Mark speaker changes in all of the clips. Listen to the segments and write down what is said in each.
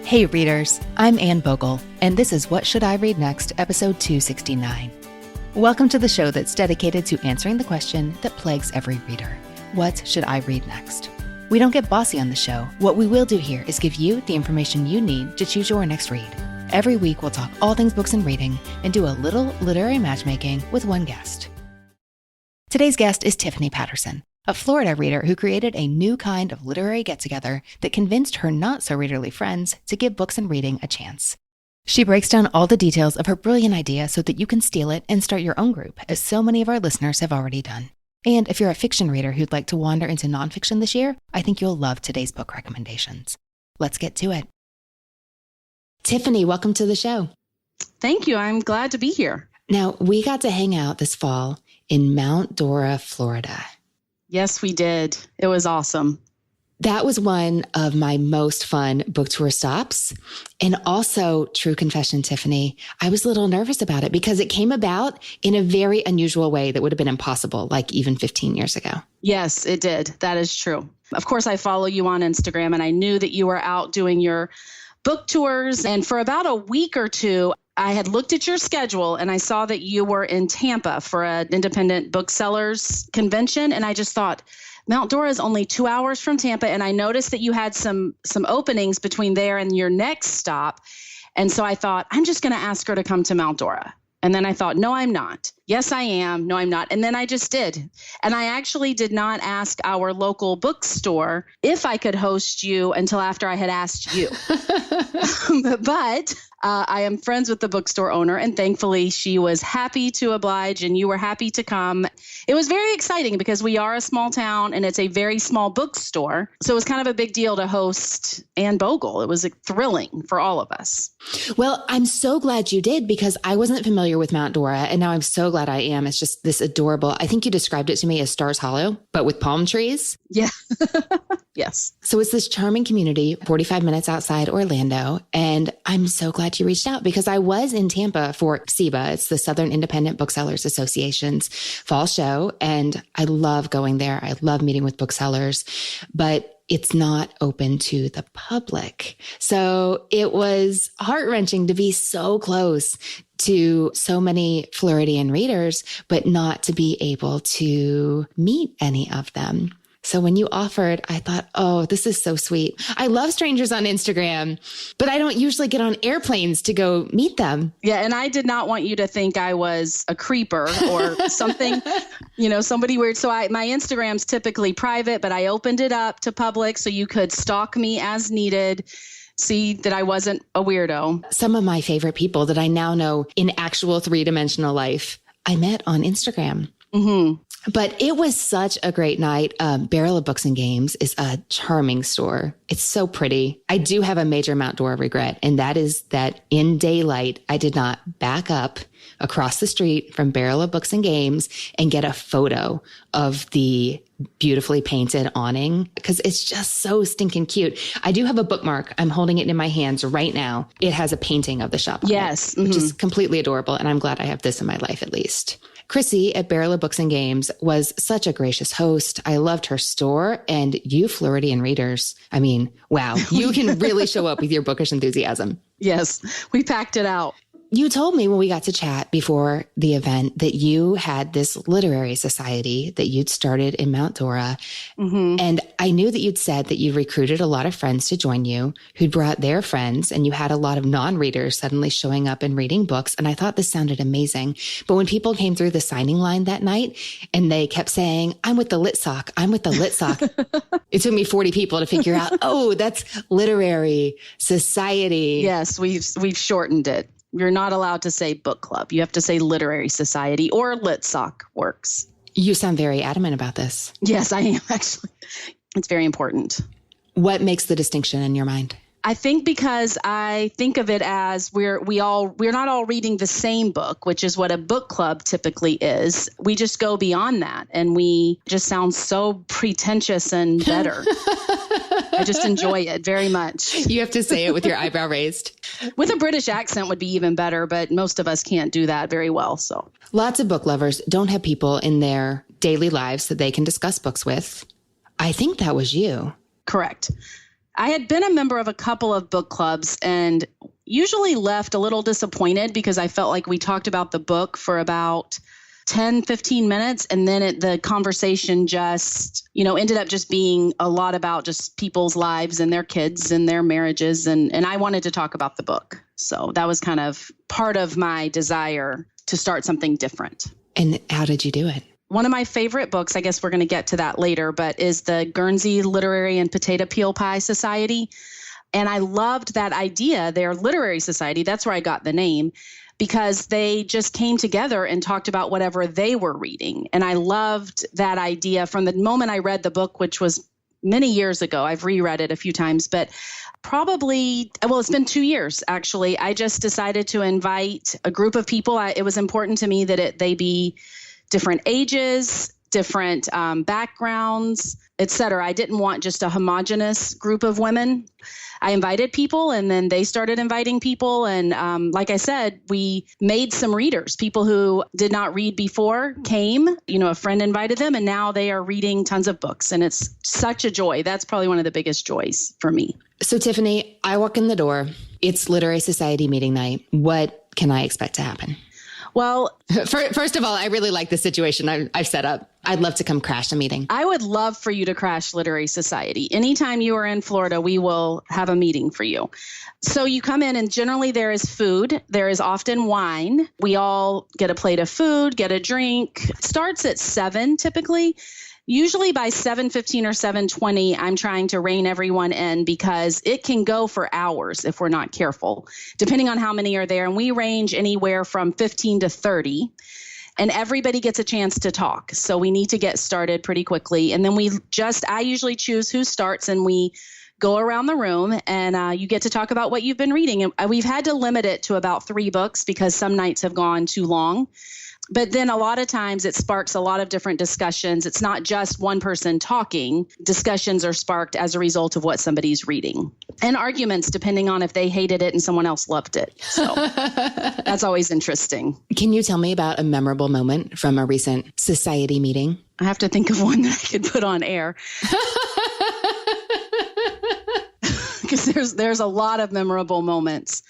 Speaker 1: Hey readers, I'm Anne Bogel, and this is What Should I Read Next, episode 269. Welcome to the show that's dedicated to answering the question that plagues every reader. What should I read next? We don't get bossy on the show. What we will do here is give you the information you need to choose your next read. Every week we'll talk all things books and reading and do a little literary matchmaking with one guest. Today's guest is Tiffany Patterson, a Florida reader who created a new kind of literary get-together that convinced her not-so-readerly friends to give books and reading a chance. She breaks down all the details of her brilliant idea so that you can steal it and start your own group, as so many of our listeners have already done. And if you're a fiction reader who'd like to wander into nonfiction this year, I think you'll love today's book recommendations. Let's get to it. Tiffany, welcome to the show.
Speaker 2: Thank you. I'm glad to be here.
Speaker 1: Now, we got to hang out this fall in Mount Dora, Florida.
Speaker 2: Yes, we did. It was awesome.
Speaker 1: That was one of my most fun book tour stops. And also, true confession, Tiffany, I was a little nervous about it because it came about in a very unusual way that would have been impossible, like even 15 years ago.
Speaker 2: Yes, it did. That is true. Of course, I follow you on Instagram, and I knew that you were out doing your book tours. And for about a week or two, I had looked at your schedule and I saw that you were in Tampa for an independent booksellers convention. And I just thought, Mount Dora is only 2 hours from Tampa. And I noticed that you had some openings between there and your next stop. And so I thought, I'm just going to ask her to come to Mount Dora. And then I thought, no, I'm not. Yes, I am. No, I'm not. And then I just did. And I actually did not ask our local bookstore if I could host you until after I had asked you. But I am friends with the bookstore owner, and thankfully she was happy to oblige and you were happy to come. It was very exciting because we are a small town and it's a very small bookstore. So it was kind of a big deal to host Anne Bogel. It was thrilling for all of us.
Speaker 1: Well, I'm so glad you did because I wasn't familiar with Mount Dora, and now I'm so glad I am. It's just this adorable, I think you described it to me as Stars Hollow, but with palm trees.
Speaker 2: Yeah. Yes.
Speaker 1: So it's this charming community, 45 minutes outside Orlando. And I'm so glad you reached out because I was in Tampa for SIBA. It's the Southern Independent Booksellers Association's fall show. And I love going there. I love meeting with booksellers, but it's not open to the public. So it was heart-wrenching to be so close to so many Floridian readers, but not to be able to meet any of them. So when you offered, I thought, oh, this is so sweet. I love strangers on Instagram, but I don't usually get on airplanes to go meet them.
Speaker 2: Yeah. And I did not want you to think I was a creeper or something, somebody weird. So my Instagram's typically private, but I opened it up to public so you could stalk me as needed. See that I wasn't a weirdo.
Speaker 1: Some of my favorite people that I now know in actual three-dimensional life, I met on Instagram. Mm-hmm. But it was such a great night. Barrel of Books and Games is a charming store. It's so pretty. I do have a major Mount Dora regret, and that is that in daylight, I did not back up across the street from Barrel of Books and Games and get a photo of the beautifully painted awning because it's just so stinking cute. I do have a bookmark. I'm holding it in my hands right now. It has a painting of the shop on
Speaker 2: yes,
Speaker 1: it, which is completely adorable. And I'm glad I have this in my life at least. Chrissy at Barrel of Books and Games was such a gracious host. I loved her store, and you Floridian readers, I mean, wow, you can really show up with your bookish enthusiasm.
Speaker 2: Yes, we packed it out.
Speaker 1: You told me when we got to chat before the event that you had this literary society that you'd started in Mount Dora. Mm-hmm. And I knew that you'd said that you recruited a lot of friends to join you who'd brought their friends, and you had a lot of non-readers suddenly showing up and reading books. And I thought this sounded amazing. But when people came through the signing line that night and they kept saying, I'm with the Lit Sock, I'm with the Lit Sock. It took me 40 people to figure out, oh, that's literary society.
Speaker 2: Yes, we've shortened it. You're not allowed to say book club. You have to say literary society, or Lit Sock works.
Speaker 1: You sound very adamant about this.
Speaker 2: Yes, I am actually. It's very important.
Speaker 1: What makes the distinction in your mind?
Speaker 2: I think because I think of it as we're not all reading the same book, which is what a book club typically is. We just go beyond that, and we just sound so pretentious and better. I just enjoy it very much.
Speaker 1: You have to say it with your eyebrow raised.
Speaker 2: With a British accent would be even better, but most of us can't do that very well. So
Speaker 1: lots of book lovers don't have people in their daily lives that they can discuss books with. I think that was you.
Speaker 2: Correct. I had been a member of a couple of book clubs and usually left a little disappointed because I felt like we talked about the book for about 10, 15 minutes. And then the conversation just, ended up just being a lot about just people's lives and their kids and their marriages. And I wanted to talk about the book. So that was kind of part of my desire to start something different.
Speaker 1: And how did you do it?
Speaker 2: One of my favorite books, I guess we're going to get to that later, but is the Guernsey Literary and Potato Peel Pie Society. And I loved that idea, their literary society. That's where I got the name, because they just came together and talked about whatever they were reading. And I loved that idea from the moment I read the book, which was many years ago. I've reread it a few times, but it's been 2 years, actually. I just decided to invite a group of people. It was important to me that they be different ages, different backgrounds, et cetera. I didn't want just a homogenous group of women. I invited people and then they started inviting people. And like I said, we made some readers. People who did not read before came, a friend invited them, and now they are reading tons of books. And it's such a joy. That's probably one of the biggest joys for me.
Speaker 1: So Tiffany, I walk in the door. It's Literary Society meeting night. What can I expect to happen?
Speaker 2: Well,
Speaker 1: first of all, I really like the situation I've set up. I'd love to come crash a meeting.
Speaker 2: I would love for you to crash Literary Society. Anytime you are in Florida, we will have a meeting for you. So you come in and generally there is food. There is often wine. We all get a plate of food, get a drink. It starts at 7 typically. Usually by 7:15 or 7:20, I'm trying to rein everyone in because it can go for hours if we're not careful, depending on how many are there. And we range anywhere from 15 to 30. And everybody gets a chance to talk. So we need to get started pretty quickly. And then I usually choose who starts and we go around the room and you get to talk about what you've been reading. And we've had to limit it to about 3 books because some nights have gone too long. But then a lot of times it sparks a lot of different discussions. It's not just one person talking. Discussions are sparked as a result of what somebody's reading. And arguments, depending on if they hated it and someone else loved it. So that's always interesting.
Speaker 1: Can you tell me about a memorable moment from a recent society meeting?
Speaker 2: I have to think of one that I could put on air. Because there's a lot of memorable moments.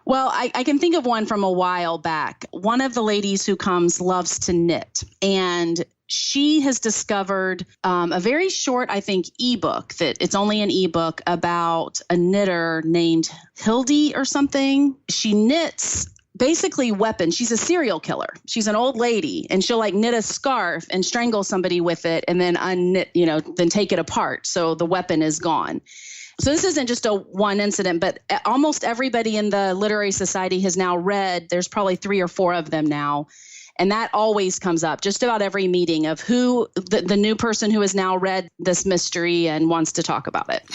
Speaker 2: Well, I can think of one from a while back. One of the ladies who comes loves to knit, and she has discovered a very short, I think, ebook that it's only an ebook about a knitter named Hildy or something. She knits basically weapons. She's a serial killer. She's an old lady, and she'll knit a scarf and strangle somebody with it and then unknit, then take it apart. So the weapon is gone. So this isn't just a one incident, but almost everybody in the Literary Society has now read. There's probably 3 or 4 of them now. And that always comes up just about every meeting of who the new person who has now read this mystery and wants to talk about it.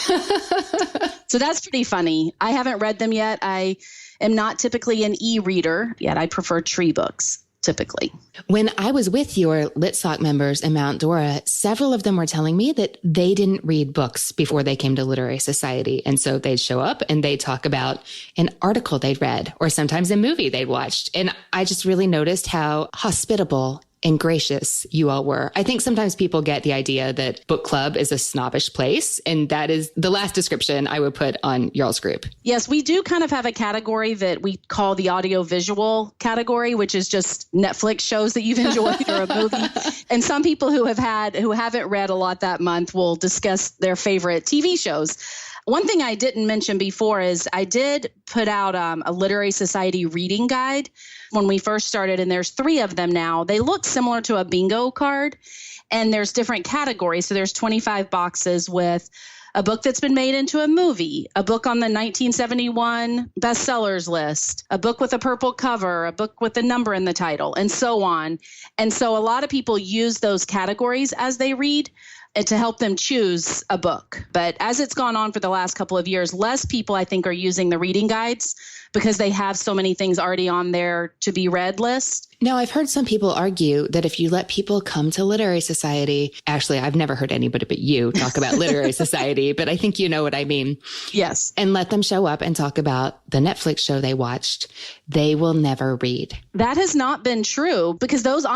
Speaker 2: So that's pretty funny. I haven't read them yet. I am not typically an e-reader yet. I prefer tree books. Typically.
Speaker 1: When I was with your LitSoc members in Mount Dora, several of them were telling me that they didn't read books before they came to Literary Society. And so they'd show up and they'd talk about an article they'd read or sometimes a movie they'd watched. And I just really noticed how hospitable and gracious you all were. I think sometimes people get the idea that book club is a snobbish place, and that is the last description I would put on y'all's group. Yes,
Speaker 2: we do kind of have a category that we call the audiovisual category, which is just Netflix shows that you've enjoyed or a movie. And some people who haven't read a lot that month will discuss their favorite TV shows. One thing I didn't mention before is I did put out a Literary Society reading guide when we first started, and there's 3 of them now. They look similar to a bingo card, and there's different categories. So there's 25 boxes with a book that's been made into a movie, a book on the 1971 bestsellers list, a book with a purple cover, a book with a number in the title, and so on. And so a lot of people use those categories as they read to help them choose a book. But as it's gone on for the last couple of years, less people, I think, are using the reading guides because they have so many things already on their to be read list.
Speaker 1: Now, I've heard some people argue that if you let people come to Literary Society, actually, I've never heard anybody but you talk about Literary Society, but I think you know what I mean.
Speaker 2: Yes.
Speaker 1: And let them show up and talk about the Netflix show they watched, they will never read.
Speaker 2: That has not been true because those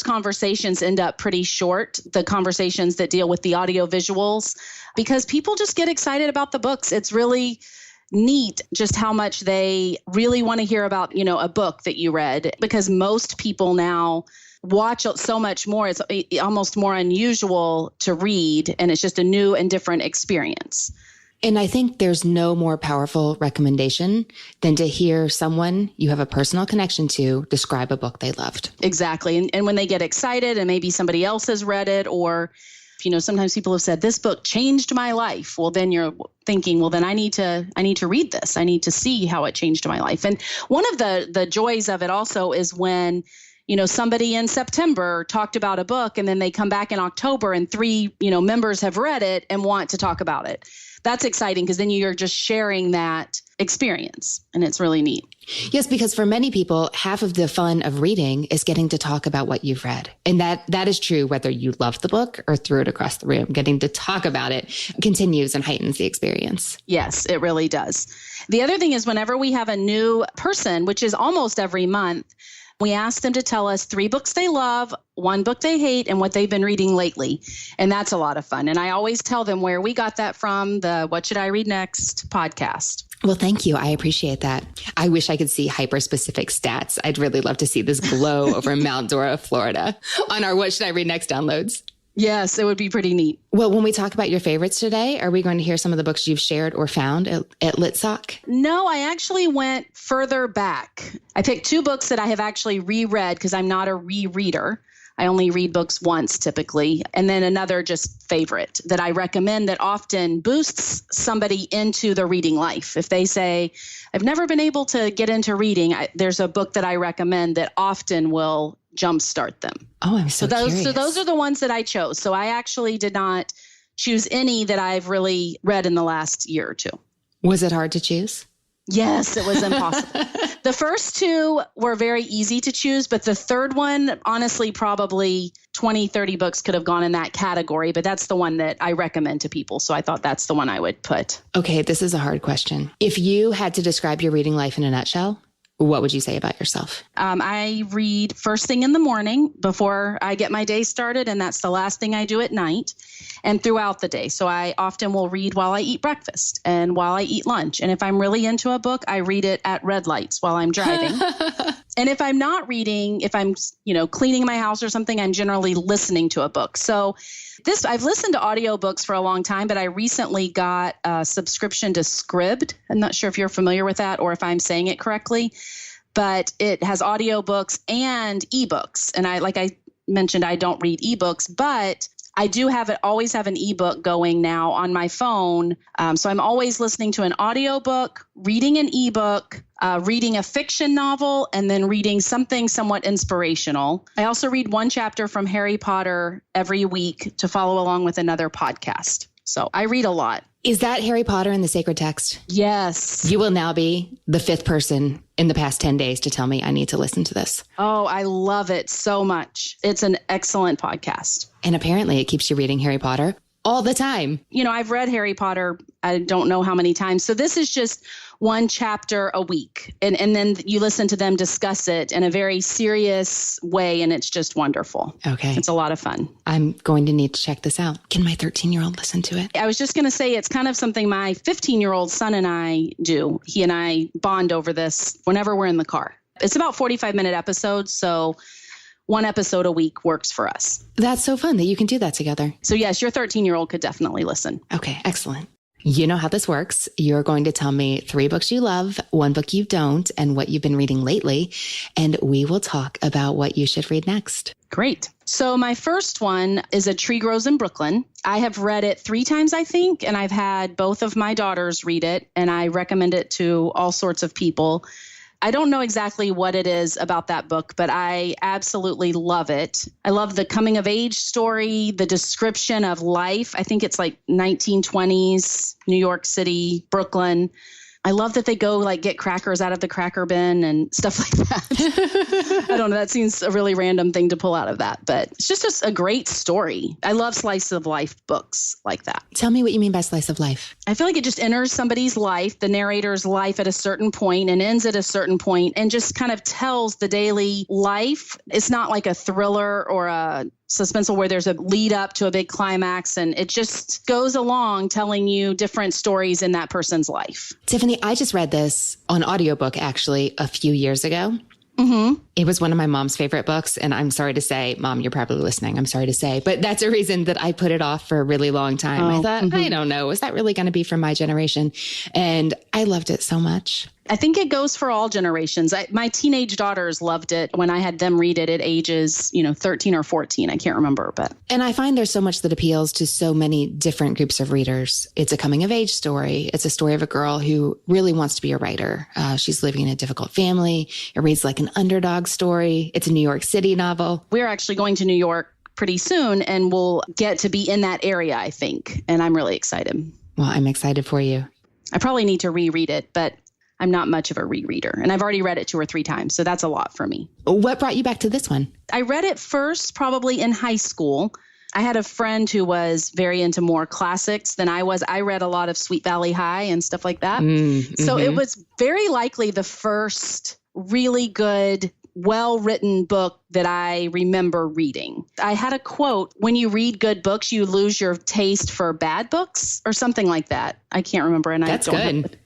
Speaker 2: conversations end up pretty short, the conversations that deal with the audio visuals, because people just get excited about the books. It's really neat just how much they really want to hear about, a book that you read, because most people now watch so much more. It's almost more unusual to read, and it's just a new and different experience.
Speaker 1: And I think there's no more powerful recommendation than to hear someone you have a personal connection to describe a book they loved.
Speaker 2: Exactly. And when they get excited and maybe somebody else has read it, or sometimes people have said, this book changed my life. Well, then you're thinking, well, then I need to read this. I need to see how it changed my life. And one of the joys of it also is when, somebody in September talked about a book and then they come back in October and 3, members have read it and want to talk about it. That's exciting because then you're just sharing that experience, and it's really neat.
Speaker 1: Yes, because for many people, half of the fun of reading is getting to talk about what you've read. And that is true whether you loved the book or threw it across the room. Getting to talk about it continues and heightens the experience.
Speaker 2: Yes, it really does. The other thing is whenever we have a new person, which is almost every month, we ask them to tell us 3 books they love, 1 book they hate, and what they've been reading lately. And that's a lot of fun. And I always tell them where we got that from, the What Should I Read Next podcast.
Speaker 1: Well, thank you. I appreciate that. I wish I could see hyper-specific stats. I'd really love to see this glow over Mount Dora, Florida on our What Should I Read Next downloads.
Speaker 2: Yes, it would be pretty neat.
Speaker 1: Well, when we talk about your favorites today, are we going to hear some of the books you've shared or found at LitSoc?
Speaker 2: No, I actually went further back. I picked 2 books that I have actually reread because I'm not a rereader. I only read books once typically. And then another just favorite that I recommend that often boosts somebody into the reading life. If they say, I've never been able to get into reading, there's a book that I recommend that often will jumpstart them.
Speaker 1: Oh, I'm so curious.
Speaker 2: So those are the ones that I chose. So I actually did not choose any that I've really read in the last year or 2.
Speaker 1: Was it hard to choose?
Speaker 2: Yes, it was impossible. The first 2 were very easy to choose, but the third one, honestly, probably 20, 30 books could have gone in that category, but that's the one that I recommend to people. So I thought that's the one I would put.
Speaker 1: Okay, this is a hard question. If you had to describe your reading life in a nutshell, what would you say about yourself?
Speaker 2: I read first thing in the morning before I get my day started, and that's the last thing I do at night and throughout the day. So I often will read while I eat breakfast and while I eat lunch. And if I'm really into a book, I read it at red lights while I'm driving. And if I'm not reading, if I'm, cleaning my house or something, I'm generally listening to a book. So I've listened to audiobooks for a long time, but I recently got a subscription to Scribd. I'm not sure if you're familiar with that or if I'm saying it correctly, but it has audiobooks and ebooks. And like I mentioned, I don't read ebooks, but I do always have an ebook going now on my phone. So I'm always listening to an audiobook, reading an ebook, reading a fiction novel, and then reading something somewhat inspirational. I also read 1 chapter from Harry Potter every week to follow along with another podcast. So I read a lot.
Speaker 1: Is that Harry Potter and the Sacred Text?
Speaker 2: Yes.
Speaker 1: You will now be the 5th person in the past 10 days to tell me I need to listen to this.
Speaker 2: Oh, I love it so much. It's an excellent podcast.
Speaker 1: And apparently it keeps you reading Harry Potter all the time.
Speaker 2: I've read Harry Potter, I don't know how many times. So this is just 1 chapter a week. And then you listen to them discuss it in a very serious way. And it's just wonderful.
Speaker 1: Okay.
Speaker 2: It's a lot of fun.
Speaker 1: I'm going to need to check this out. Can my 13-year-old listen to it?
Speaker 2: I was just going to say it's kind of something my 15-year-old son and I do. He and I bond over this whenever we're in the car. It's about 45-minute episodes. So 1 episode a week works for us.
Speaker 1: That's so fun that you can do that together.
Speaker 2: So yes, your 13-year-old could definitely listen.
Speaker 1: Okay, excellent. You know how this works. You're going to tell me 3 books you love, 1 book you don't, and what you've been reading lately. And we will talk about what you should read next.
Speaker 2: Great. So my first one is A Tree Grows in Brooklyn. I have read it 3 times, I think, and I've had both of my daughters read it, and I recommend it to all sorts of people. I don't know exactly what it is about that book, but I absolutely love it. I love the coming of age story, the description of life. I think it's like 1920s, New York City, Brooklyn. I love that they go like get crackers out of the cracker bin and stuff like that. I don't know. That seems a really random thing to pull out of that, but it's just a great story. I love slice of life books like that.
Speaker 1: Tell me what you mean by slice of life.
Speaker 2: I feel like it just enters somebody's life, the narrator's life at a certain point and ends at a certain point and just kind of tells the daily life. It's not like a thriller or a suspenseful where there's a lead up to a big climax, and it just goes along telling you different stories in that person's life.
Speaker 1: Tiffany, I just read this on audiobook actually a few years ago.
Speaker 2: Mm-hmm.
Speaker 1: It was one of my mom's favorite books. And I'm sorry to say, Mom, you're probably listening. I'm sorry to say, but that's a reason that I put it off for a really long time. I thought, I don't know, is that really going to be for my generation? And I loved it so much.
Speaker 2: I think it goes for all generations. My teenage daughters loved it when I had them read it at ages, 13 or 14. I can't remember, but.
Speaker 1: And I find there's so much that appeals to so many different groups of readers. It's a coming of age story. It's a story of a girl who really wants to be a writer. She's living in a difficult family. It reads like an underdog story. It's a New York City novel.
Speaker 2: We're actually going to New York pretty soon, and we'll get to be in that area, I think. And I'm really excited.
Speaker 1: Well, I'm excited for you.
Speaker 2: I probably need to reread it, but I'm not much of a rereader, and I've already read it 2 or 3 times, so that's a lot for me.
Speaker 1: What brought you back to this one?
Speaker 2: I read it first probably in high school. I had a friend who was very into more classics than I was. I read a lot of Sweet Valley High and stuff like that. Mm-hmm. So it was very likely the first really good, well-written book that I remember reading. I had a quote, when you read good books, you lose your taste for bad books or something like that. I can't remember. And
Speaker 1: that's good.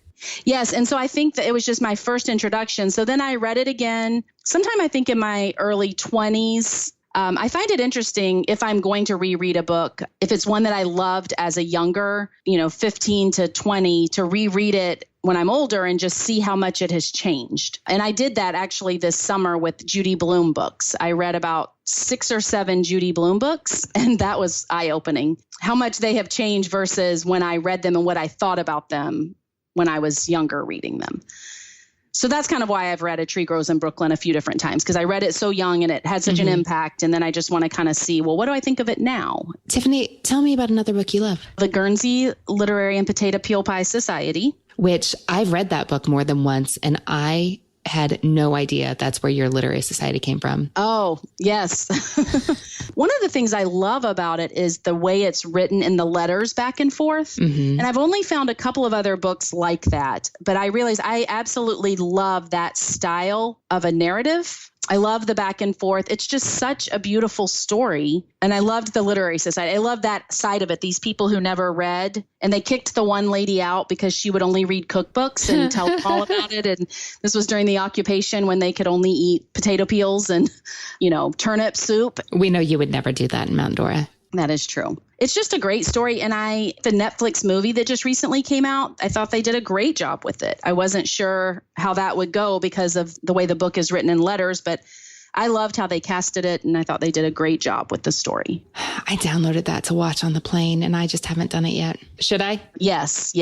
Speaker 2: Yes. And so I think that it was just my first introduction. So then I read it again, sometime I think in my early 20s. I find it interesting if I'm going to reread a book, if it's one that I loved as a younger, 15 to 20, to reread it when I'm older and just see how much it has changed. And I did that actually this summer with Judy Blume books. I read about 6 or 7 Judy Blume books, and that was eye-opening. How much they have changed versus when I read them and what I thought about them when I was younger reading them. So that's kind of why I've read A Tree Grows in Brooklyn a few different times, because I read it so young and it had such an impact. And then I just want to kind of see, well, what do I think of it now?
Speaker 1: Tiffany, tell me about another book you love.
Speaker 2: The Guernsey Literary and Potato Peel Pie Society. Which
Speaker 1: I've read that book more than once, and I had no idea that's where your literary society came from.
Speaker 2: Oh, yes. One of the things I love about it is the way it's written in the letters back and forth. Mm-hmm. And I've only found a couple of other books like that, but I realize I absolutely love that style of a narrative. I love the back and forth. It's just such a beautiful story. And I loved the literary society. I love that side of it. These people who never read, and they kicked the one lady out because she would only read cookbooks and tell them all about it. And this was during the occupation when they could only eat potato peels and, turnip soup.
Speaker 1: We know you would never do that in Mount Dora.
Speaker 2: That is true. It's just a great story. And the Netflix movie that just recently came out, I thought they did a great job with it. I wasn't sure how that would go because of the way the book is written in letters, but I loved how they casted it. And I thought they did a great job with the story.
Speaker 1: I downloaded that to watch on the plane, and I just haven't done it yet. Should I?
Speaker 2: Yes.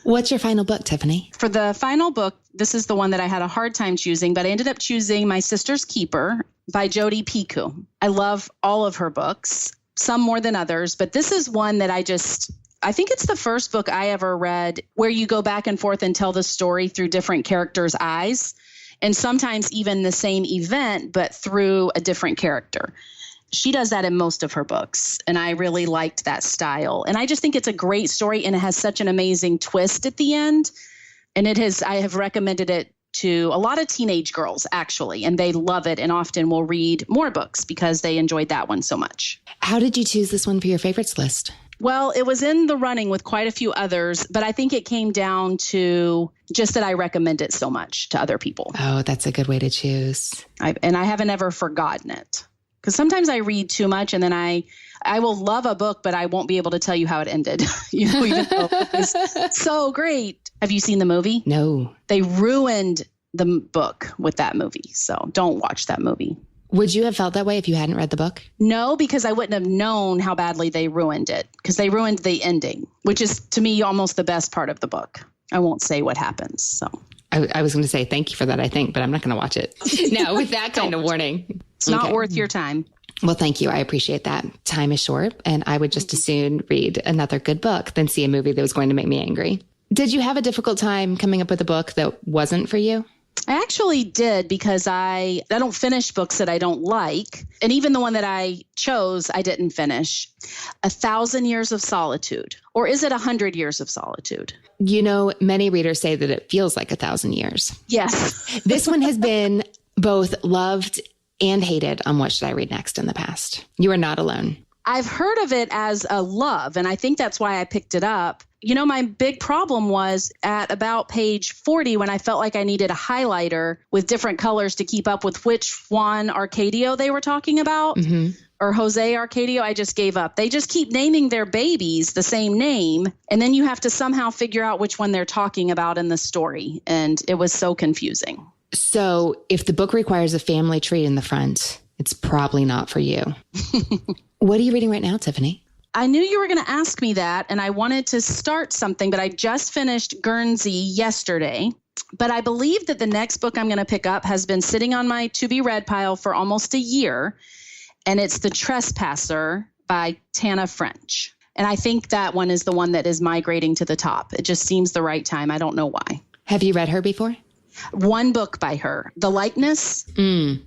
Speaker 1: What's your final book, Tiffany?
Speaker 2: For the final book, this is the one that I had a hard time choosing, but I ended up choosing My Sister's Keeper by Jodi Picoult. I love all of her books. Some more than others, but this is one that I think it's the first book I ever read where you go back and forth and tell the story through different characters' eyes, and sometimes even the same event, but through a different character. She does that in most of her books, and I really liked that style. And I just think it's a great story, and it has such an amazing twist at the end. And I have recommended it to a lot of teenage girls, actually, and they love it and often will read more books because they enjoyed that one so much.
Speaker 1: How did you choose this one for your favorites list?
Speaker 2: Well, it was in the running with quite a few others, but I think it came down to just that I recommend it so much to other people.
Speaker 1: Oh, that's a good way to choose.
Speaker 2: And I haven't ever forgotten it. Because sometimes I read too much and then I will love a book, but I won't be able to tell you how it ended. Even though it was so great. Have you seen the movie?
Speaker 1: No.
Speaker 2: They ruined the book with that movie. So don't watch that movie.
Speaker 1: Would you have felt that way if you hadn't read the book?
Speaker 2: No, because I wouldn't have known how badly they ruined it. Because they ruined the ending, which is to me almost the best part of the book. I won't say what happens. So
Speaker 1: I was going to say thank you for that, I think, but I'm not going to watch it. No, with that kind of warning.
Speaker 2: It's not worth your time.
Speaker 1: Well, thank you. I appreciate that. Time is short, and I would just as soon read another good book than see a movie that was going to make me angry. Did you have a difficult time coming up with a book that wasn't for you?
Speaker 2: I actually did, because I don't finish books that I don't like. And even the one that I chose, I didn't finish. 1,000 Years of Solitude. Or is it 100 Years of Solitude?
Speaker 1: You know, many readers say that it feels like 1,000 years.
Speaker 2: Yes.
Speaker 1: This one has been both loved and hated on What Should I Read Next in the past. You are not alone.
Speaker 2: I've heard of it as a love, and I think that's why I picked it up. You know, my big problem was at about page 40 when I felt like I needed a highlighter with different colors to keep up with which Juan Arcadio they were talking about, or Jose Arcadio. I just gave up. They just keep naming their babies the same name, and then you have to somehow figure out which one they're talking about in the story, and it was so confusing.
Speaker 1: So if the book requires a family tree in the front, it's probably not for you. What are you reading right now, Tiffany?
Speaker 2: I knew you were going to ask me that, and I wanted to start something, but I just finished Guernsey yesterday. But I believe that the next book I'm going to pick up has been sitting on my to-be-read pile for almost a year, and it's The Trespasser by Tana French. And I think that one is the one that is migrating to the top. It just seems the right time. I don't know why.
Speaker 1: Have you read her before?
Speaker 2: One book by her, The Likeness.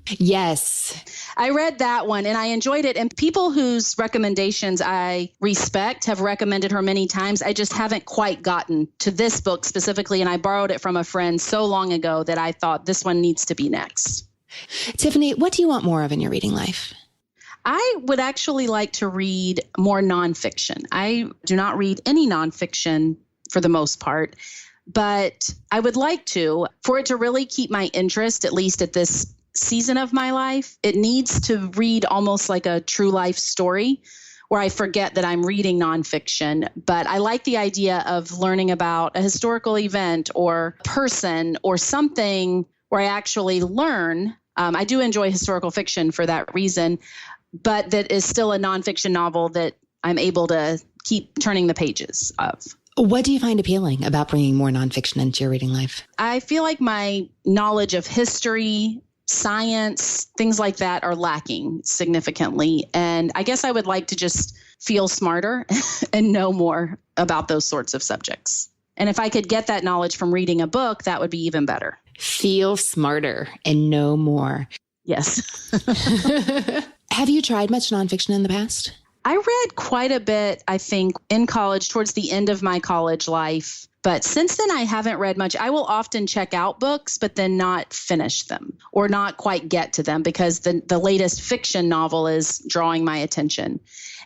Speaker 1: Yes.
Speaker 2: I read that one and I enjoyed it. And people whose recommendations I respect have recommended her many times. I just haven't quite gotten to this book specifically. And I borrowed it from a friend so long ago that I thought this one needs to be next.
Speaker 1: Tiffany, what do you want more of in your reading life?
Speaker 2: I would actually like to read more nonfiction. I do not read any nonfiction for the most part. But I would like to, for it to really keep my interest, at least at this season of my life, it needs to read almost like a true life story where I forget that I'm reading nonfiction. But I like the idea of learning about a historical event or person or something where I actually learn. I do enjoy historical fiction for that reason, but that is still a nonfiction novel that I'm able to keep turning the pages of.
Speaker 1: What do you find appealing about bringing more nonfiction into your reading life?
Speaker 2: I feel like my knowledge of history, science, things like that are lacking significantly. And I guess I would like to just feel smarter and know more about those sorts of subjects. And if I could get that knowledge from reading a book, that would be even better.
Speaker 1: Feel smarter and know more.
Speaker 2: Yes.
Speaker 1: Have you tried much nonfiction in the past?
Speaker 2: I read quite a bit, I think, in college, towards the end of my college life. But since then, I haven't read much. I will often check out books, but then not finish them or not quite get to them because the latest fiction novel is drawing my attention.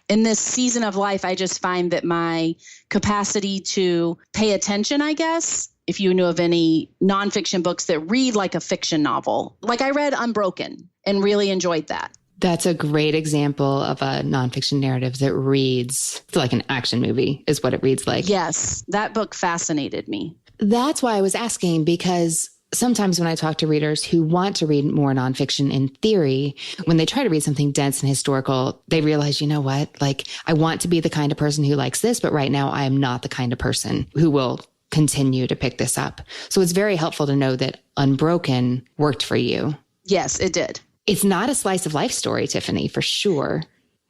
Speaker 2: In this season of life, I just find that my capacity to pay attention, I guess, if you knew of any nonfiction books that read like a fiction novel, like I read Unbroken and really enjoyed that.
Speaker 1: That's a great example of a nonfiction narrative that reads like an action movie is what it reads like.
Speaker 2: Yes, that book fascinated me.
Speaker 1: That's why I was asking, because sometimes when I talk to readers who want to read more nonfiction in theory, when they try to read something dense and historical, they realize, you know what, like I want to be the kind of person who likes this, but right now I am not the kind of person who will continue to pick this up. So it's very helpful to know that Unbroken worked for you.
Speaker 2: Yes, it did.
Speaker 1: It's not a slice of life story, Tiffany, for sure.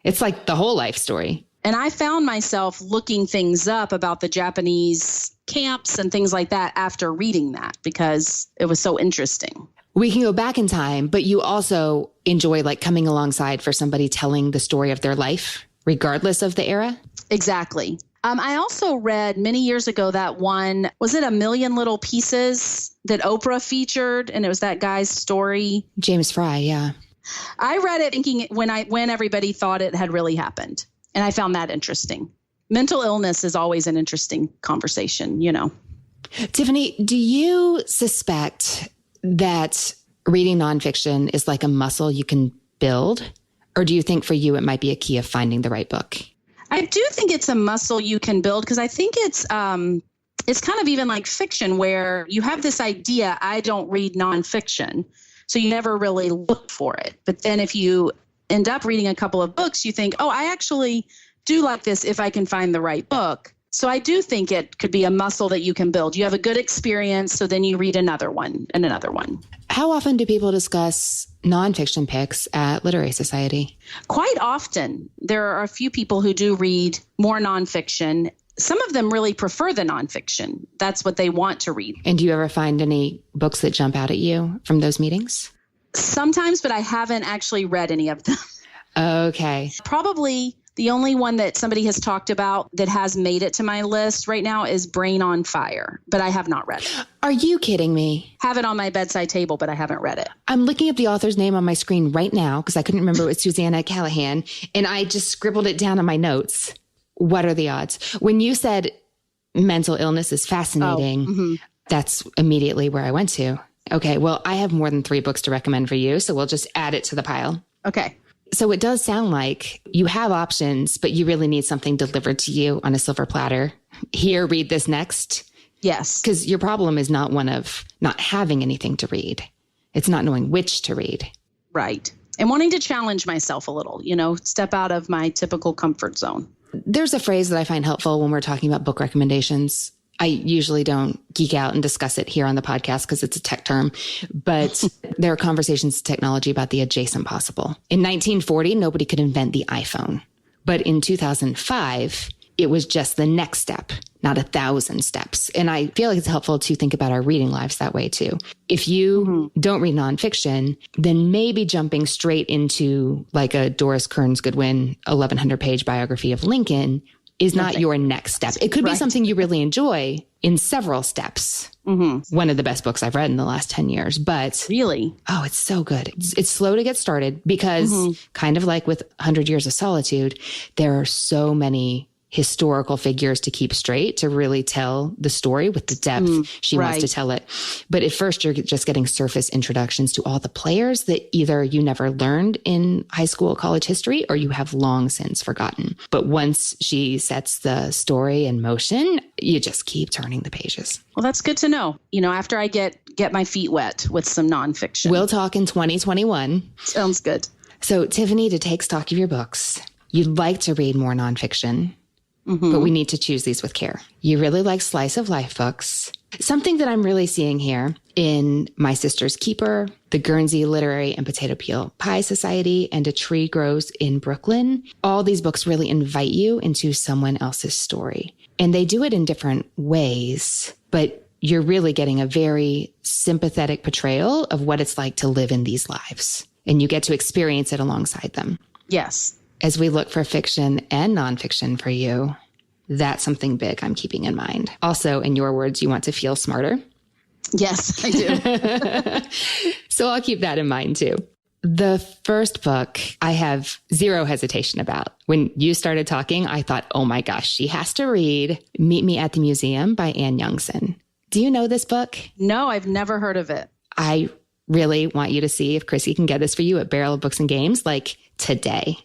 Speaker 1: It's like the whole life story.
Speaker 2: And I found myself looking things up about the Japanese camps and things like that after reading that because it was so interesting.
Speaker 1: We can go back in time, but you also enjoy like coming alongside for somebody telling the story of their life, regardless of the era?
Speaker 2: Exactly. I also read many years ago that one, was it A Million Little Pieces that Oprah featured? And it was that guy's story.
Speaker 1: James Frey, yeah.
Speaker 2: I read it thinking when everybody thought it had really happened. And I found that interesting. Mental illness is always an interesting conversation, you know.
Speaker 1: Tiffany, do you suspect that reading nonfiction is like a muscle you can build? Or do you think for you it might be a key of finding the right book?
Speaker 2: I do think it's a muscle you can build because I think it's kind of even like fiction where you have this idea, I don't read nonfiction, so you never really look for it. But then if you end up reading a couple of books, you think, oh, I actually do like this if I can find the right book. So I do think it could be a muscle that you can build. You have a good experience, so then you read another one and another one.
Speaker 1: How often do people discuss nonfiction picks at Literary Society?
Speaker 2: Quite often. There are a few people who do read more nonfiction. some of them really prefer the nonfiction. That's what they want to read.
Speaker 1: And do you ever find any books that jump out at you from those meetings?
Speaker 2: Sometimes, but I haven't actually read any of them.
Speaker 1: Okay.
Speaker 2: Probably the only one that somebody has talked about that has made it to my list right now is Brain on Fire, but I have not read it.
Speaker 1: Are you kidding me?
Speaker 2: Have it on my bedside table, but I haven't read it.
Speaker 1: I'm looking up the author's name on my screen right now because I couldn't remember it was Susanna Callahan, and I just scribbled it down on my notes. What are the odds? When you said mental illness is fascinating, that's immediately where I went to. Okay, well, I have more than 3 books to recommend for you, so we'll just add it to the pile.
Speaker 2: Okay.
Speaker 1: So it does sound like you have options, but you really need something delivered to you on a silver platter. Here, read this next.
Speaker 2: Yes.
Speaker 1: Because your problem is not one of not having anything to read. It's not knowing which to read.
Speaker 2: Right. And wanting to challenge myself a little, step out of my typical comfort zone.
Speaker 1: There's a phrase that I find helpful when we're talking about book recommendations. I usually don't geek out and discuss it here on the podcast because it's a tech term, but there are conversations in technology about the adjacent possible. In 1940, nobody could invent the iPhone. But in 2005, it was just the next step, not 1,000 steps. And I feel like it's helpful to think about our reading lives that way too. If you don't read nonfiction, then maybe jumping straight into like a Doris Kearns Goodwin 1,100-page biography of Lincoln is not your next step. It could be something you really enjoy in several steps. One of the best books I've read in the last 10 years, but
Speaker 2: really,
Speaker 1: oh, it's so good. It's slow to get started because kind of like with 100 Years of Solitude, there are so many historical figures to keep straight to really tell the story with the depth she wants to tell it. But at first, you're just getting surface introductions to all the players that either you never learned in high school, college history, or you have long since forgotten. But once she sets the story in motion, you just keep turning the pages.
Speaker 2: Well, that's good to know. After I get my feet wet with some nonfiction.
Speaker 1: We'll talk in 2021.
Speaker 2: Sounds good.
Speaker 1: So, Tiffany, to take stock of your books, you'd like to read more nonfiction. But we need to choose these with care. You really like slice of life books. Something that I'm really seeing here in My Sister's Keeper, the Guernsey Literary and Potato Peel Pie Society, and A Tree Grows in Brooklyn. All these books really invite you into someone else's story. And they do it in different ways, but you're really getting a very sympathetic portrayal of what it's like to live in these lives. And you get to experience it alongside them.
Speaker 2: Yes.
Speaker 1: As we look for fiction and nonfiction for you, that's something big I'm keeping in mind. Also, in your words, you want to feel smarter.
Speaker 2: Yes, I do.
Speaker 1: So I'll keep that in mind too. The first book I have zero hesitation about. When you started talking, I thought, oh my gosh, she has to read Meet Me at the Museum by Anne Youngson. Do you know this book?
Speaker 2: No, I've never heard of it.
Speaker 1: I really want you to see if Chrissy can get this for you at Barrel of Books and Games, like today.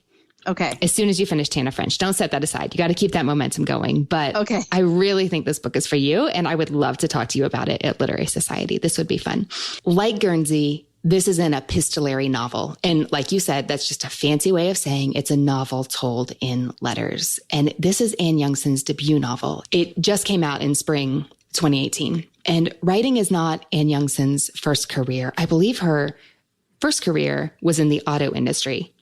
Speaker 2: Okay.
Speaker 1: As soon as you finish Tana French, don't set that aside. You got to keep that momentum going. But
Speaker 2: okay.
Speaker 1: I really think this book is for you, and I would love to talk to you about it at Literary Society. This would be fun. Like Guernsey, this is an epistolary novel. And like you said, that's just a fancy way of saying it's a novel told in letters. And this is Anne Youngson's debut novel. It just came out in spring 2018. And writing is not Anne Youngson's first career. I believe her first career was in the auto industry.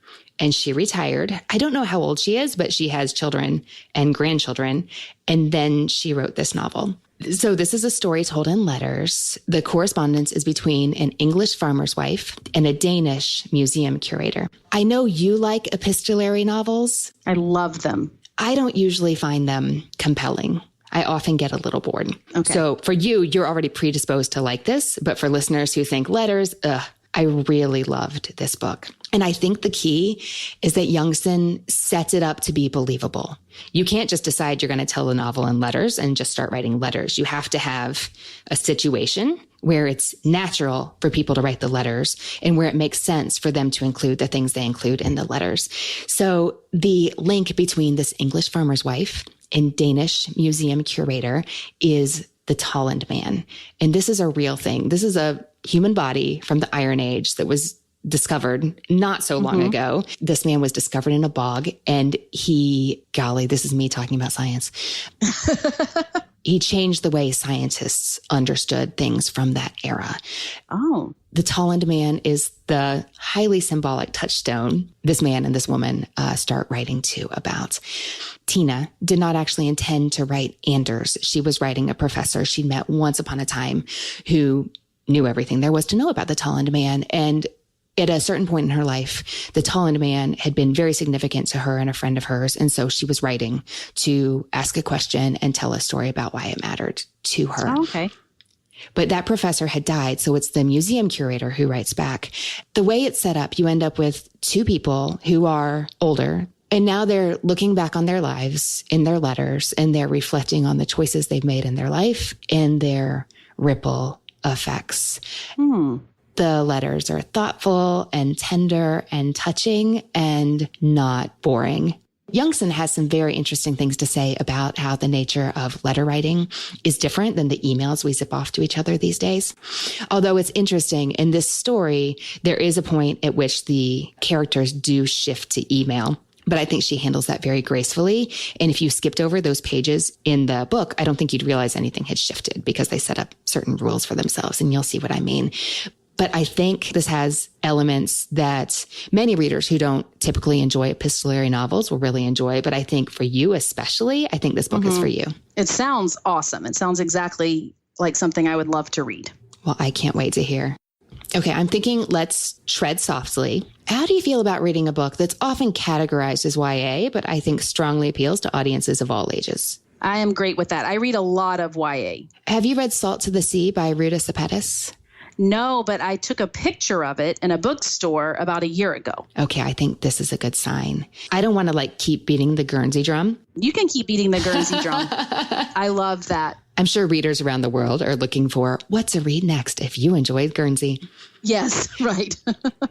Speaker 1: And she retired. I don't know how old she is, but she has children and grandchildren. And then she wrote this novel. So this is a story told in letters. The correspondence is between an English farmer's wife and a Danish museum curator. I know you like epistolary novels.
Speaker 2: I love them.
Speaker 1: I don't usually find them compelling. I often get a little bored.
Speaker 2: Okay.
Speaker 1: So for you, you're already predisposed to like this. But for listeners who think letters, I really loved this book. And I think the key is that Youngson sets it up to be believable. You can't just decide you're going to tell a novel in letters and just start writing letters. You have to have a situation where it's natural for people to write the letters and where it makes sense for them to include the things they include in the letters. So the link between this English farmer's wife and Danish museum curator is the Tolland man. And this is a real thing. This is a human body from the Iron Age that was discovered not so long ago. This man was discovered in a bog, and golly, this is me talking about science. he changed the way scientists understood things from that era.
Speaker 2: Oh.
Speaker 1: The Tolland man is the highly symbolic touchstone this man and this woman start writing to about. Tina did not actually intend to write Anders. She was writing a professor she'd met once upon a time who knew everything there was to know about the Tolland man. And at a certain point in her life, the Tolland man had been very significant to her and a friend of hers. And so she was writing to ask a question and tell a story about why it mattered to her.
Speaker 2: Oh, okay.
Speaker 1: But that professor had died, so it's the museum curator who writes back. The way it's set up, you end up with two people who are older, and now they're looking back on their lives in their letters, and they're reflecting on the choices they've made in their life and their ripple effects. The letters are thoughtful and tender and touching and not boring. Youngson has some very interesting things to say about how the nature of letter writing is different than the emails we zip off to each other these days. Although it's interesting, in this story, there is a point at which the characters do shift to email. But I think she handles that very gracefully. And if you skipped over those pages in the book, I don't think you'd realize anything had shifted because they set up certain rules for themselves. And you'll see what I mean. But I think this has elements that many readers who don't typically enjoy epistolary novels will really enjoy. But I think for you especially, I think this book is for you.
Speaker 2: It sounds awesome. It sounds exactly like something I would love to read.
Speaker 1: Well, I can't wait to hear. Okay, I'm thinking let's tread softly. How do you feel about reading a book that's often categorized as YA, but I think strongly appeals to audiences of all ages?
Speaker 2: I am great with that. I read a lot of YA.
Speaker 1: Have you read Salt to the Sea by Ruta Sepetys?
Speaker 2: No, but I took a picture of it in a bookstore about a year ago.
Speaker 1: Okay, I think this is a good sign. I don't want to keep beating the Guernsey drum.
Speaker 2: You can keep beating the Guernsey drum. I love that.
Speaker 1: I'm sure readers around the world are looking for what to read next if you enjoyed Guernsey.
Speaker 2: Yes, right.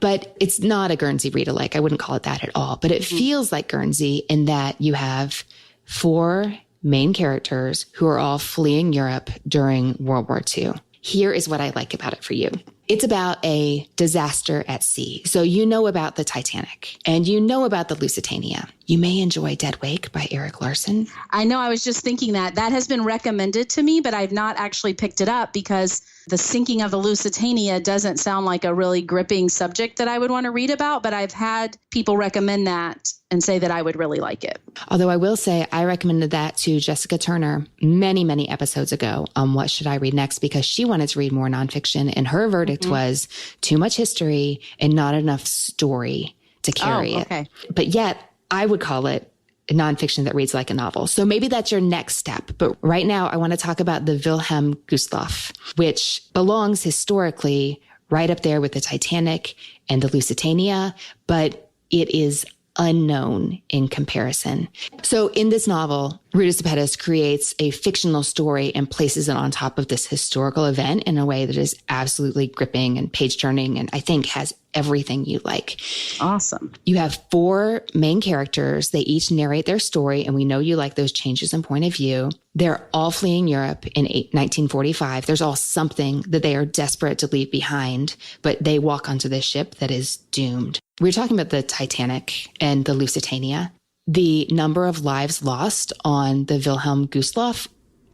Speaker 1: But it's not a Guernsey read-alike. I wouldn't call it that at all. But it feels like Guernsey in that you have 4 main characters who are all fleeing Europe during World War II. Here is what I like about it for you. It's about a disaster at sea. So you know about the Titanic and you know about the Lusitania. You may enjoy Dead Wake by Erik Larson.
Speaker 2: I know. I was just thinking that has been recommended to me, but I've not actually picked it up because the sinking of the Lusitania doesn't sound like a really gripping subject that I would want to read about. But I've had people recommend that and say that I would really like it.
Speaker 1: Although I will say I recommended that to Jessica Turner many, many episodes ago on What Should I Read Next, because she wanted to read more nonfiction and her verdict was too much history and not enough story to carry it. But yet I would call it nonfiction that reads like a novel. So maybe that's your next step. But right now I want to talk about the Wilhelm Gustloff, which belongs historically right up there with the Titanic and the Lusitania, but it is unknown in comparison. So in this novel, Ruta Sepetys creates a fictional story and places it on top of this historical event in a way that is absolutely gripping and page-turning and I think has everything you like.
Speaker 2: Awesome.
Speaker 1: You have 4 main characters. They each narrate their story, and we know you like those changes in point of view. They're all fleeing Europe in 1945. There's all something that they are desperate to leave behind, but they walk onto this ship that is doomed. We were talking about the Titanic and the Lusitania. The number of lives lost on the Wilhelm Gustloff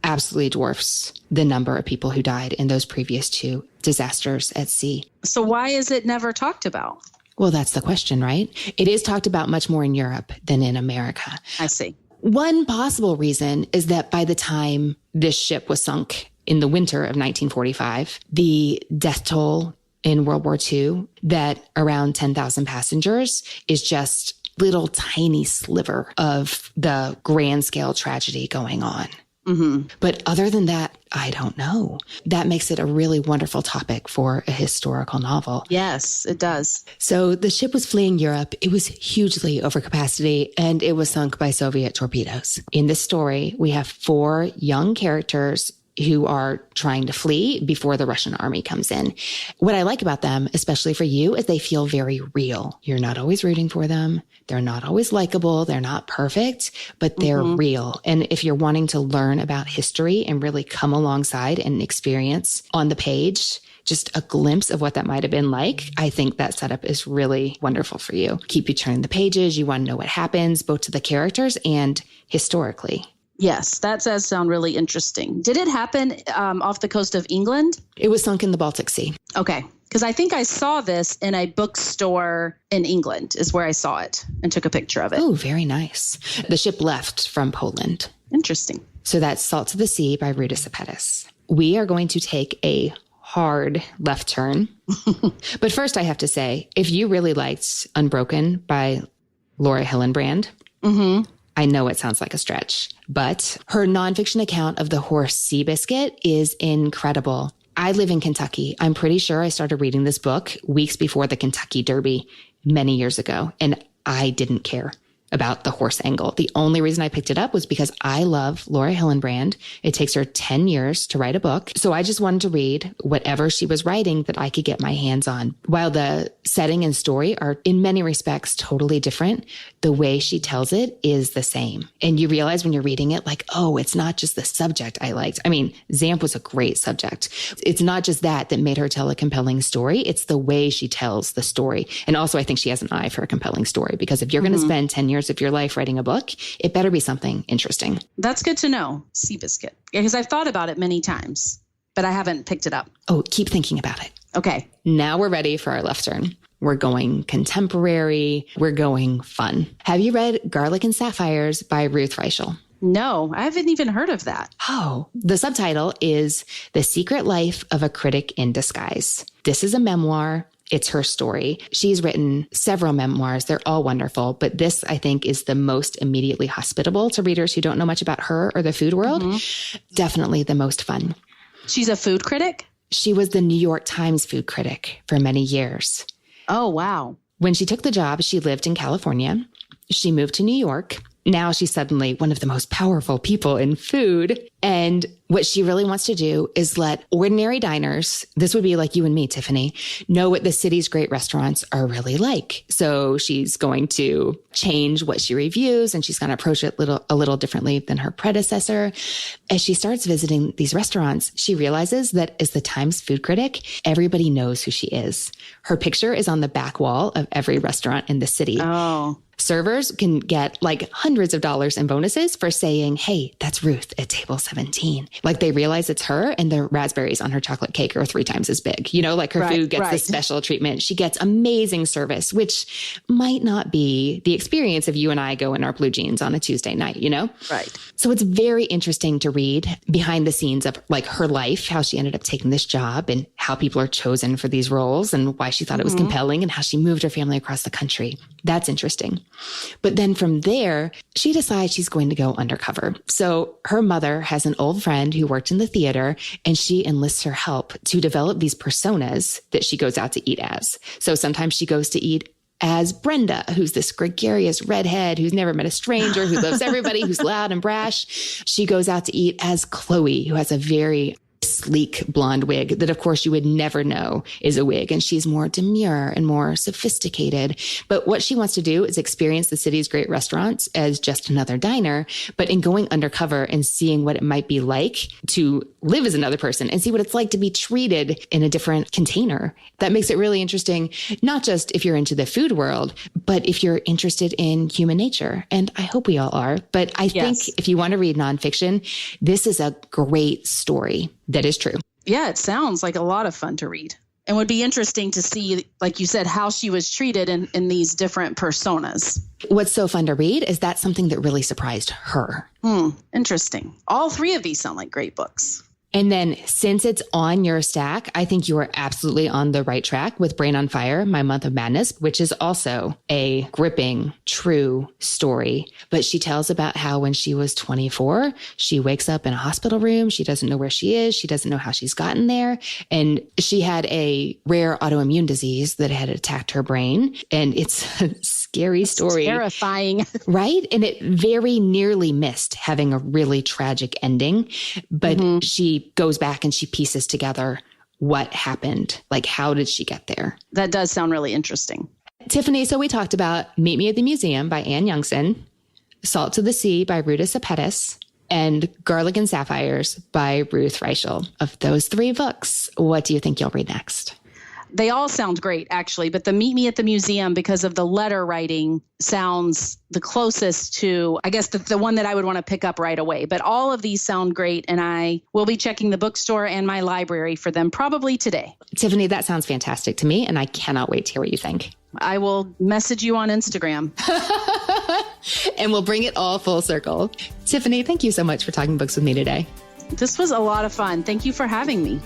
Speaker 1: absolutely dwarfs the number of people who died in those previous 2 disasters at sea.
Speaker 2: So why is it never talked about?
Speaker 1: Well, that's the question, right? It is talked about much more in Europe than in America.
Speaker 2: I see.
Speaker 1: One possible reason is that by the time this ship was sunk in the winter of 1945, the death toll in World War II, that around 10,000 passengers, is just little tiny sliver of the grand scale tragedy going on. But other than that, I don't know. That makes it a really wonderful topic for a historical novel.
Speaker 2: Yes, it does.
Speaker 1: So the ship was fleeing Europe. It was hugely over capacity and it was sunk by Soviet torpedoes. In this story, we have 4 young characters who are trying to flee before the Russian army comes in. What I like about them, especially for you, is they feel very real. You're not always rooting for them. They're not always likable. They're not perfect, but they're real. And if you're wanting to learn about history and really come alongside and experience on the page just a glimpse of what that might have been like, I think that setup is really wonderful for you. Keep you turning the pages. You want to know what happens, both to the characters and historically.
Speaker 2: Yes, that does sound really interesting. Did it happen off the coast of England?
Speaker 1: It was sunk in the Baltic Sea.
Speaker 2: Okay. Because I think I saw this in a bookstore in England is where I saw it and took a picture of it.
Speaker 1: Oh, very nice. The ship left from Poland.
Speaker 2: Interesting.
Speaker 1: So that's Salt to the Sea by Ruta Sepetys. We are going to take a hard left turn. But first, I have to say, if you really liked Unbroken by Laura Hillenbrand, I know it sounds like a stretch, but her nonfiction account of the horse Seabiscuit is incredible. I live in Kentucky. I'm pretty sure I started reading this book weeks before the Kentucky Derby many years ago, and I didn't care about the horse angle. The only reason I picked it up was because I love Laura Hillenbrand. It takes her 10 years to write a book. So I just wanted to read whatever she was writing that I could get my hands on. While the setting and story are in many respects totally different, the way she tells it is the same. And you realize when you're reading it, like, oh, it's not just the subject I liked. I mean, Zamp was a great subject. It's not just that made her tell a compelling story. It's the way she tells the story. And also, I think she has an eye for a compelling story, because if you're going to spend 10 years of your life writing a book, it better be something interesting.
Speaker 2: That's good to know. Seabiscuit. Because I've thought about it many times, but I haven't picked it up.
Speaker 1: Oh, keep thinking about it.
Speaker 2: Okay.
Speaker 1: Now we're ready for our left turn. We're going contemporary. We're going fun. Have you read Garlic and Sapphires by Ruth Reichel?
Speaker 2: No, I haven't even heard of that.
Speaker 1: Oh, the subtitle is The Secret Life of a Critic in Disguise. This is a memoir. It's her story. She's written several memoirs. They're all wonderful, but this, I think, is the most immediately hospitable to readers who don't know much about her or the food world. Definitely the most fun.
Speaker 2: She's a food critic?
Speaker 1: She was the New York Times food critic for many years.
Speaker 2: Oh, wow.
Speaker 1: When she took the job, she lived in California. She moved to New York. Now she's suddenly one of the most powerful people in food. And what she really wants to do is let ordinary diners, this would be like you and me, Tiffany, know what the city's great restaurants are really like. So she's going to change what she reviews, and she's going to approach it a little differently than her predecessor. As she starts visiting these restaurants, she realizes that as the Times food critic, everybody knows who she is. Her picture is on the back wall of every restaurant in the city.
Speaker 2: Oh.
Speaker 1: Servers can get like hundreds of dollars in bonuses for saying, hey, that's Ruth at table 17. Like they realize it's her, and the raspberries on her chocolate cake are 3 times as big. You know, like her food gets this special treatment. She gets amazing service, which might not be the experience if you and I go in our blue jeans on a Tuesday night, you know?
Speaker 2: Right.
Speaker 1: So it's very interesting to read behind the scenes of like her life, how she ended up taking this job and how people are chosen for these roles and why she thought it was compelling and how she moved her family across the country. That's interesting. But then from there, she decides she's going to go undercover. So her mother has an old friend who worked in the theater, and she enlists her help to develop these personas that she goes out to eat as. So sometimes she goes to eat as Brenda, who's this gregarious redhead who's never met a stranger, who loves everybody, who's loud and brash. She goes out to eat as Chloe, who has a very sleek blonde wig that, of course, you would never know is a wig. And she's more demure and more sophisticated. But what she wants to do is experience the city's great restaurants as just another diner. But in going undercover and seeing what it might be like to live as another person and see what it's like to be treated in a different container. That makes it really interesting, not just if you're into the food world, but if you're interested in human nature. And I hope we all are. But I think if you want to read nonfiction, this is a great story. That is true.
Speaker 2: Yeah, it sounds like a lot of fun to read. And would be interesting to see, like you said, how she was treated in these different personas.
Speaker 1: What's so fun to read is that something that really surprised her.
Speaker 2: Interesting. All 3 of these sound like great books.
Speaker 1: And then since it's on your stack, I think you are absolutely on the right track with Brain on Fire, My Month of Madness, which is also a gripping, true story. But she tells about how when she was 24, she wakes up in a hospital room. She doesn't know where she is. She doesn't know how she's gotten there. And she had a rare autoimmune disease that had attacked her brain. And it's a scary story.
Speaker 2: Terrifying.
Speaker 1: Right? And it very nearly missed having a really tragic ending. But she goes back and she pieces together what happened. Like, how did she get there?
Speaker 2: That does sound really interesting.
Speaker 1: Tiffany, so we talked about Meet Me at the Museum by Anne Youngson, Salt to the Sea by Ruta Sepetys, and Garlic and Sapphires by Ruth Reichel. Of those 3 books, what do you think you'll read next?
Speaker 2: They all sound great, actually, but the Meet Me at the Museum, because of the letter writing, sounds the closest to, I guess, the one that I would want to pick up right away. But all of these sound great, and I will be checking the bookstore and my library for them probably today.
Speaker 1: Tiffany, that sounds fantastic to me, and I cannot wait to hear what you think.
Speaker 2: I will message you on Instagram.
Speaker 1: And we'll bring it all full circle. Tiffany, thank you so much for talking books with me today.
Speaker 2: This was a lot of fun. Thank you for having me.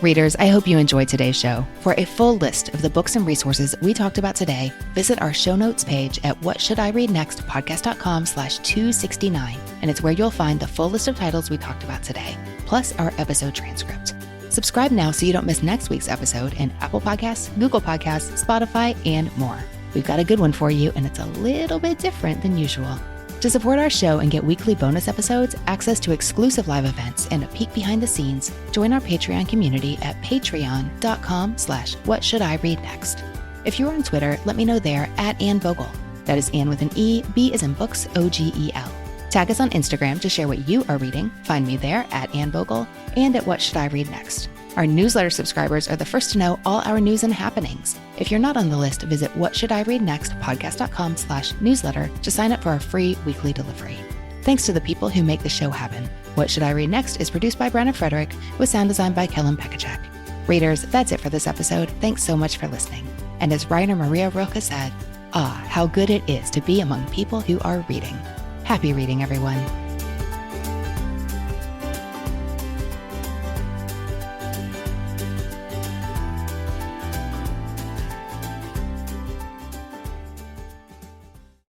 Speaker 1: Readers, I hope you enjoyed today's show. For a full list of the books and resources we talked about today, visit our show notes page at whatshouldireadnextpodcast.com/269. And it's where you'll find the full list of titles we talked about today, plus our episode transcript. Subscribe now so you don't miss next week's episode in Apple Podcasts, Google Podcasts, Spotify, and more. We've got a good one for you, and it's a little bit different than usual. To support our show and get weekly bonus episodes, access to exclusive live events, and a peek behind the scenes, join our Patreon community at patreon.com/whatshouldireadnext. If you're on Twitter, let me know there at Ann Bogel. That is Ann with an E, B as in books, OGEL. Tag us on Instagram to share what you are reading. Find me there at Ann Bogel and at What Should I Read Next. Our newsletter subscribers are the first to know all our news and happenings. If you're not on the list, visit whatshouldireadnextpodcast.com/newsletter to sign up for our free weekly delivery. Thanks to the people who make the show happen. What Should I Read Next is produced by Brenna Frederick with sound design by Kellen Pekacek. Readers, that's it for this episode. Thanks so much for listening. And as writer Maria Rilke said, how good it is to be among people who are reading. Happy reading, everyone.